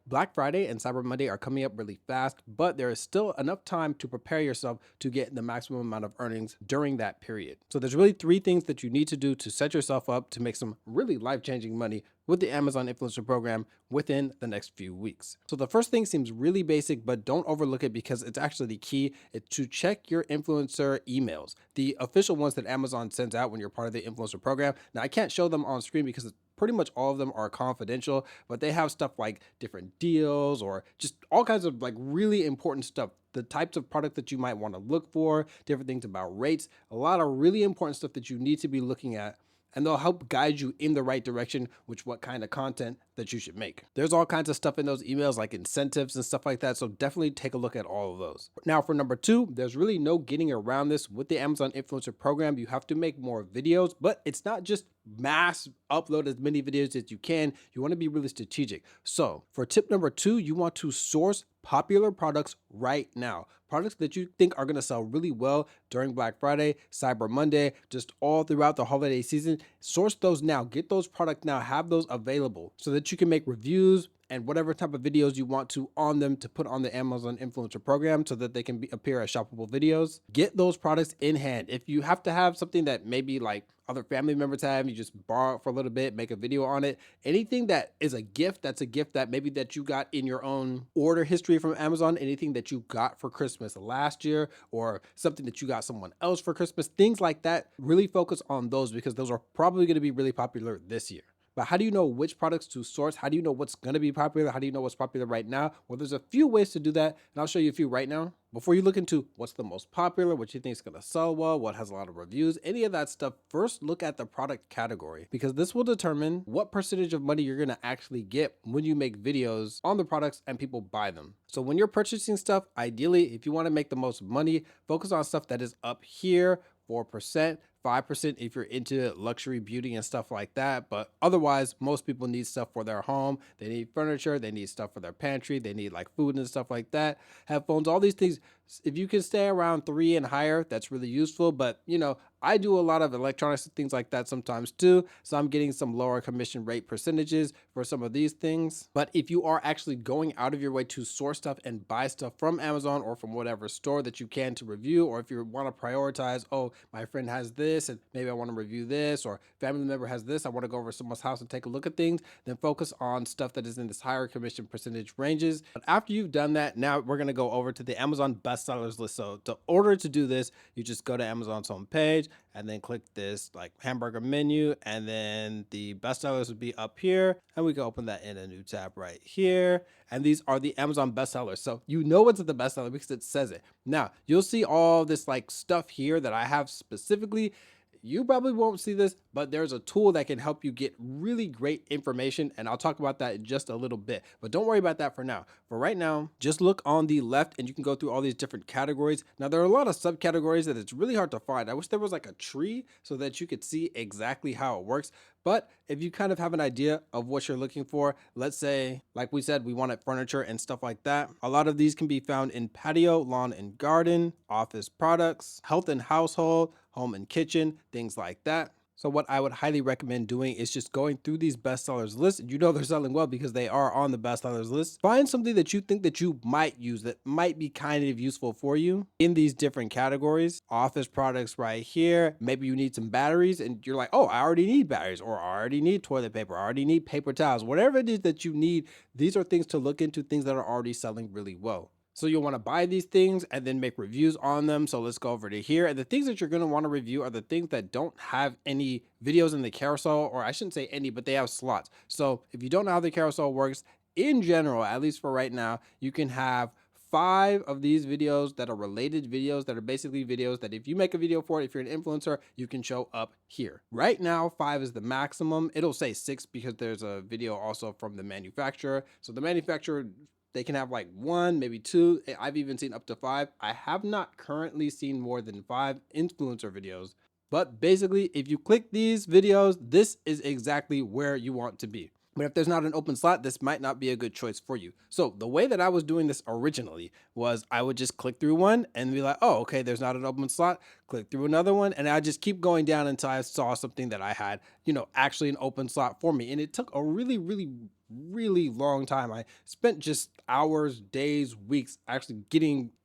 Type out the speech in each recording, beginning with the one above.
Black Friday and Cyber Monday are coming up really fast, but there is still enough time to prepare yourself to get the maximum amount of earnings during that period. So there's really three things that you need to do to set yourself up to make some really life-changing money with the Amazon Influencer Program within the next few weeks. So the first thing seems really basic, but don't overlook it because it's actually the key. It's to check your influencer emails, the official ones that Amazon sends out when you're part of the influencer program. Now I can't show them on screen because pretty much all of them are confidential, but they have stuff like different deals or just all kinds of like really important stuff. The types of product that you might want to look for, different things about rates, a lot of really important stuff that you need to be looking at, and they'll help guide you in the right direction, which what kind of content that you should make. There's all kinds of stuff in those emails like incentives and stuff like that. So definitely take a look at all of those. Now for number two, there's really no getting around this with the Amazon Influencer Program. You have to make more videos, but it's not just mass upload as many videos as you can. You want to be really strategic. So for tip number two, you want to source popular products right now. Products that you think are going to sell really well during Black Friday, Cyber Monday, just all throughout the holiday season. Source those now. Get those products now. Have those available so that you can make reviews and whatever type of videos you want to on them to put on the Amazon Influencer Program so that they can appear as shoppable videos. Get those products in hand. If you have to have something that maybe like other family members have, you just borrow it for a little bit, make a video on it. Anything that is a gift, that's a gift that maybe that you got in your own order history from Amazon, anything that you got for Christmas last year or something that you got someone else for Christmas, things like that. Really focus on those because those are probably going to be really popular this year. But how do you know which products to source? How do you know what's going to be popular? How do you know what's popular right now? Well, there's a few ways to do that, and I'll show you a few right now. Before you look into what's the most popular, what you think is going to sell well, what has a lot of reviews, any of that stuff, first look at the product category because this will determine what percentage of money you're going to actually get when you make videos on the products and people buy them. So when you're purchasing stuff, ideally, if you want to make the most money, focus on stuff that is up here, 4%, 5% if you're into luxury beauty and stuff like that. But otherwise, most people need stuff for their home. They need furniture. They need stuff for their pantry. They need like food and stuff like that. Headphones, all these things. If you can stay around 3 and higher, that's really useful. But you know, I do a lot of electronics and things like that sometimes too. So I'm getting some lower commission rate percentages for some of these things. But if you are actually going out of your way to source stuff and buy stuff from Amazon or from whatever store that you can to review, or if you want to prioritize, oh, my friend has this and maybe I want to review this, or family member has this, I want to go over to someone's house and take a look at things, then focus on stuff that is in this higher commission percentage ranges. But after you've done that, now we're going to go over to the Amazon bestsellers list. So in order to do this, you just go to Amazon's homepage and then click this like hamburger menu, and then the bestsellers would be up here, and we can open that in a new tab right here. And these are the Amazon bestsellers. So you know it's the bestseller because it says it. Now you'll see all this like stuff here that I have specifically. You probably won't see this, but there's a tool that can help you get really great information, and I'll talk about that in just a little bit. But don't worry about that for now. For right now, just look on the left and you can go through all these different categories. Now, there are a lot of subcategories that it's really hard to find. I wish there was like a tree so that you could see exactly how it works. But if you kind of have an idea of what you're looking for, let's say, like we said, we wanted furniture and stuff like that. A lot of these can be found in patio, lawn and garden, office products, health and household, home and kitchen, things like that. So what I would highly recommend doing is just going through these bestsellers lists. You know they're selling well because they are on the bestsellers list. Find something that you think that you might use that might be kind of useful for you in these different categories. Office products right here. Maybe you need some batteries and you're like, oh, I already need batteries, or I already need toilet paper, I already need paper towels. Whatever it is that you need, these are things to look into, things that are already selling really well. So you'll want to buy these things and then make reviews on them. So let's go over to here. And the things that you're going to want to review are the things that don't have any videos in the carousel, or I shouldn't say any, but they have slots. So if you don't know how the carousel works, in general, at least for right now, you can have 5 of these videos that are related videos that are basically videos that if you make a video for it, if you're an influencer, you can show up here. Right now, 5 is the maximum. It'll say 6 because there's a video also from the manufacturer. So the manufacturer, they can have like 1, maybe 2. I've even seen up to 5. I have not currently seen more than 5 influencer videos. But basically, if you click these videos, this is exactly where you want to be. But if there's not an open slot, this might not be a good choice for you. So the way that I was doing this originally was I would just click through one and be like, oh, okay, there's not an open slot. Click through another one. And I just keep going down until I saw something that I had, you know, actually an open slot for me. And it took a really really long time. I spent just hours, days, weeks actually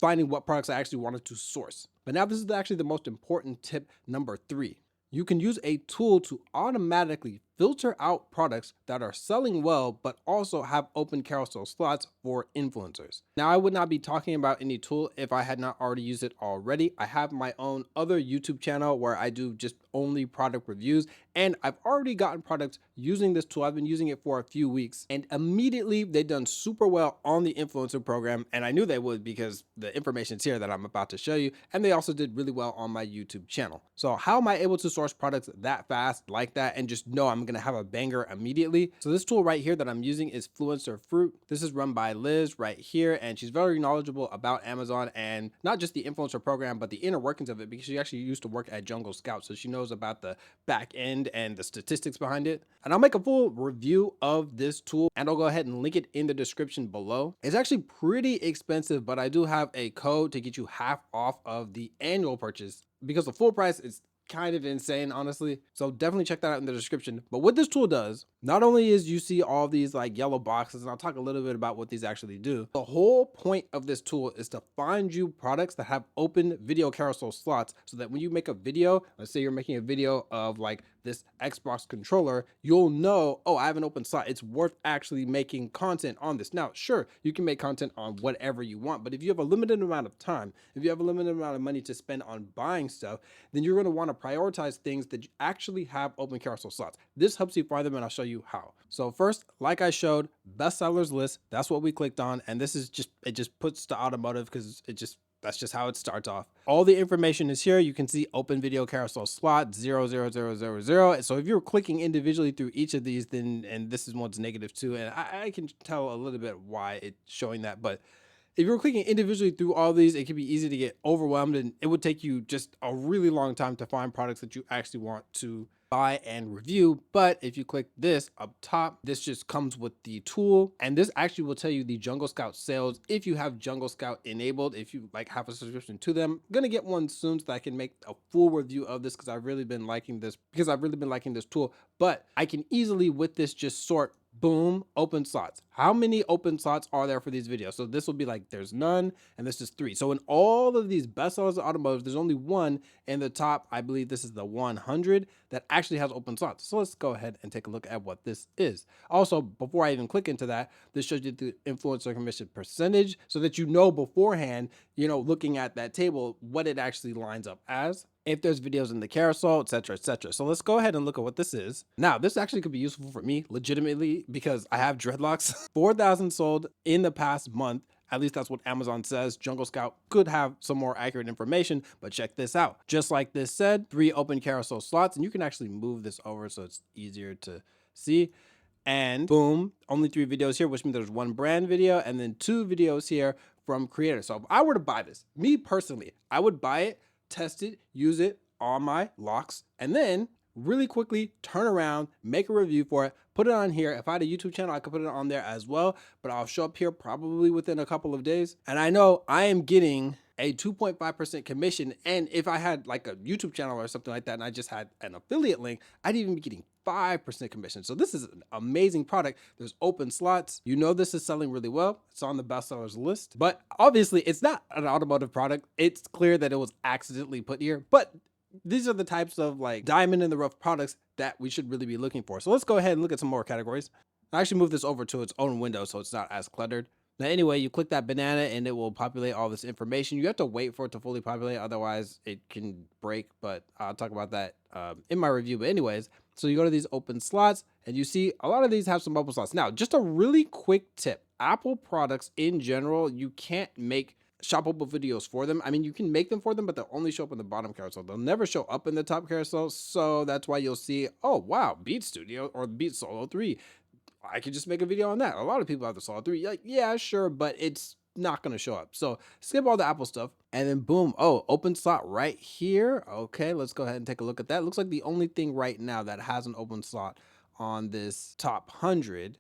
finding what products I actually wanted to source. But now this is actually the most important tip, number 3. You can use a tool to automatically filter out products that are selling well but also have open carousel slots for influencers. Now, I would not be talking about any tool if I had not already used it already. I have my own other YouTube channel where I do just only product reviews, and I've already gotten products using this tool. I've been using it for a few weeks, and immediately they've done super well on the influencer program, and I knew they would because the information's here that I'm about to show you, and they also did really well on my YouTube channel. So how am I able to source products that fast like that and just know I'm gonna have a banger immediately? So this tool right here that I'm using is Fluencer Fruit. This is run by Liz right here, and she's very knowledgeable about Amazon and not just the influencer program, but the inner workings of it, because she actually used to work at Jungle Scout, so she knows about the back end and the statistics behind it. And I'll make a full review of this tool, and I'll go ahead and link it in the description below. It's actually pretty expensive, but I do have a code to get you half off of the annual purchase, because the full price is kind of insane, honestly. So definitely check that out in the description. But what this tool does, not only is you see all these like yellow boxes, and I'll talk a little bit about what these actually do. The whole point of this tool is to find you products that have open video carousel slots, so that when you make a video, let's say you're making a video of like this Xbox controller, you'll know, oh, I have an open slot. It's worth actually making content on this. Now, sure, you can make content on whatever you want, but if you have a limited amount of time, if you have a limited amount of money to spend on buying stuff, then you're going to want to prioritize things that actually have open carousel slots. This helps you find them, and I'll show you how. So first, like I showed, bestsellers list, that's what we clicked on. And this is it just puts the automotive because that's just how it starts off. All the information is here. You can see open video carousel slot 00000. So if you're clicking individually through each of these, then, and this is one's -2, and I can tell a little bit why it's showing that, but if you're clicking individually through all these, it can be easy to get overwhelmed, and it would take you just a really long time to find products that you actually want to buy and review. But if you click this up top, this just comes with the tool, and this actually will tell you the Jungle Scout sales if you have Jungle Scout enabled. If you like have a subscription to them, I'm gonna get one soon so that I can make a full review of this, because I've really been liking this tool. But I can easily with this just sort, boom, open slots. How many open slots are there for these videos? So this will be like, there's none, and this is 3. So in all of these bestsellers automotive, there's only one in the top. I believe this is the 100 that actually has open slots. So let's go ahead and take a look at what this is. Also, before I even click into that, this shows you the influencer commission percentage, so that you know beforehand, looking at that table, what it actually lines up as, if there's videos in the carousel, etc., etc. So let's go ahead and look at what this is. Now, this actually could be useful for me legitimately, because I have dreadlocks. 4,000 sold in the past month. At least that's what Amazon says. Jungle Scout could have some more accurate information, but check this out. Just like this said, 3 open carousel slots, and you can actually move this over so it's easier to see. And boom, only 3 videos here, which means there's 1 brand video and then 2 videos here from creators. So if I were to buy this, me personally, I would buy it, test it, use it on my locks, and then really quickly turn around, make a review for it, put it on here. If I had a YouTube channel, I could put it on there as well, but I'll show up here probably within a couple of days. And I know I am getting a 2.5% commission. And if I had like a YouTube channel or something like that, and I just had an affiliate link, I'd even be getting 5% commission. So this is an amazing product. There's open slots. This is selling really well. It's on the bestsellers list, but obviously it's not an automotive product. It's clear that it was accidentally put here, but these are the types of like diamond in the rough products that we should really be looking for. So let's go ahead and look at some more categories. I actually move this over to its own window so it's not as cluttered. Now, anyway, you click that banana and it will populate all this information. You have to wait for it to fully populate, otherwise it can break, but I'll talk about that in my review. But anyways, so you go to these open slots and you see a lot of these have some open slots. Now, just a really quick tip. Apple products in general, you can't make shoppable videos for them. I mean, you can make them for them, but they'll only show up in the bottom carousel. They'll never show up in the top carousel. So that's why you'll see, oh, wow, Beat Studio or Beat Solo 3. I could just make a video on that. A lot of people have the Solo 3. Like, yeah, sure, but it's not going to show up. So skip all the Apple stuff, and then boom. Oh, open slot right here. Okay, let's go ahead and take a look at that. Looks like the only thing right now that has an open slot on this top 100.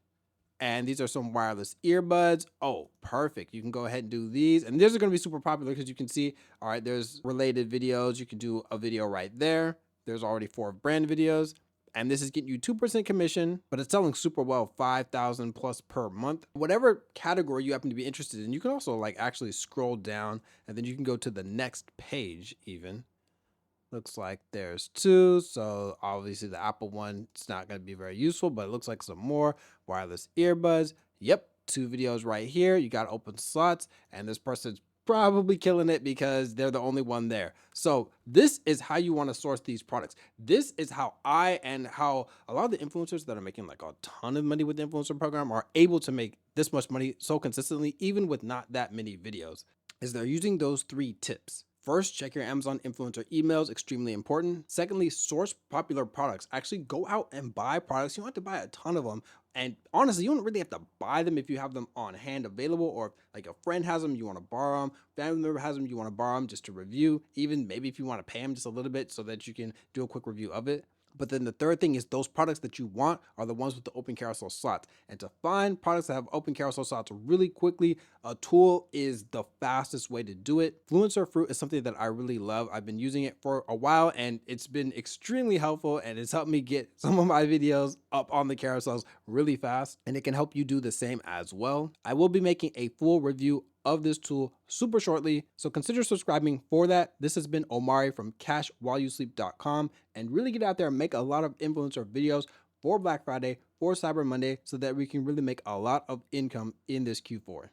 And these are some wireless earbuds. Oh, perfect. You can go ahead and do these. And these are going to be super popular because you can see, all right, there's related videos. You can do a video right there. There's already 4 brand videos. and this is getting you 2% commission, but it's selling super well, 5,000 plus per month. Whatever category you happen to be interested in, you can also like actually scroll down and then you can go to the next page even. Looks like there's two. So obviously the Apple one, it's not going to be very useful, but it looks like some more wireless earbuds. Yep, 2 videos right here. You got open slots, and this person's probably killing it because they're the only one there. So this is how you want to source these products. This is how how a lot of the influencers that are making like a ton of money with the influencer program are able to make this much money so consistently, even with not that many videos, is they're using those 3 tips. First, check your Amazon influencer emails, extremely important. Secondly, source popular products. Actually go out and buy products. You don't have to buy a ton of them. And honestly, you don't really have to buy them if you have them on hand available, or like a friend has them, you want to borrow them, family member has them, you want to borrow them just to review, even maybe if you want to pay them just a little bit so that you can do a quick review of it. But then the third thing is those products that you want are the ones with the open carousel slots. And to find products that have open carousel slots really quickly, a tool is the fastest way to do it. Fluencer Fruit is something that I really love. I've been using it for a while and it's been extremely helpful, and it's helped me get some of my videos up on the carousels really fast, and it can help you do the same as well. I will be making a full review of this tool super shortly, so consider subscribing for that. This has been Omari from cashwhileyouSleep.com, and really get out there and make a lot of influencer videos for Black Friday, for Cyber Monday, so that we can really make a lot of income in this Q4.